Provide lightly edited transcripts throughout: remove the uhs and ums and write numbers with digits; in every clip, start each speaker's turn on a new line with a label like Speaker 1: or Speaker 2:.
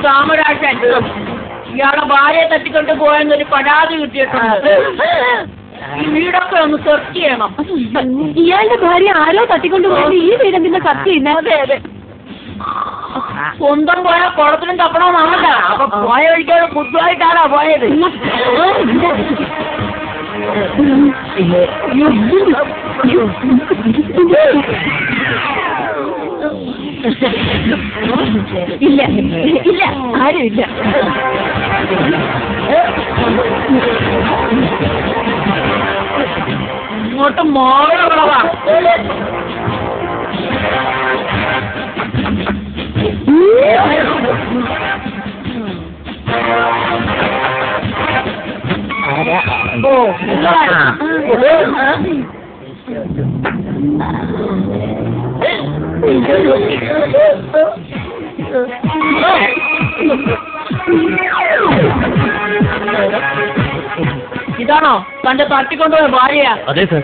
Speaker 1: കാമരാജൻ ഇയാളെ ഭാര്യയെ തട്ടിക്കൊണ്ട് പോയെന്നൊരു പരാതി കിട്ടിയിട്ടുണ്ട്. ഈ വീടൊക്കെ ഒന്ന് സെർച്ച് ചെയ്യണം.
Speaker 2: ഇയാളുടെ ഭാര്യ ആരോ തട്ടിക്കൊണ്ട് പോയത് ഈ വീടെന്തിന്റെ സെർച്ച് ചെയ്യുന്നത്?
Speaker 1: അതെ അതെ. സ്വന്തം പോയാൽ കുളത്തിലും തപ്പണമെന്നാണല്ല. അപ്പൊ പോയ വഴിക്കാണ് ബുദ്ധിയായിട്ടാണോ പോയത്?
Speaker 2: ഇല്ല ഇല്ല, ആരുമില്ല.
Speaker 1: ഇങ്ങോട്ട് മോളുള്ളതാ. ഇതാണോ തന്റെ തട്ടിക്കൊണ്ടുപോയ ഭാര്യ?
Speaker 3: അതെ സർ.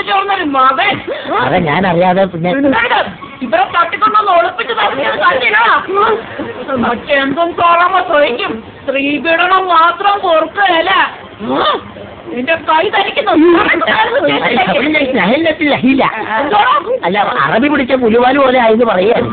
Speaker 1: ചോർന്നൊരു മകൻ.
Speaker 3: അതെ, ഞാൻ അറിയാതെ പിന്നെ
Speaker 1: ഇവരെ തട്ടിക്കൊണ്ടൊന്ന് ഒളിപ്പിച്ച് മറ്റെന്തും കാണാമോ ചോദിക്കും. സ്ത്രീപീഡനം മാത്രം പൊറുക്കല്ല. നിന്റെ കൈ തരിക്കുന്നു.
Speaker 3: അല്ല, അറബി പിടിച്ച പുലിവാല് പോലെ ആയെന്ന് പറയാൻ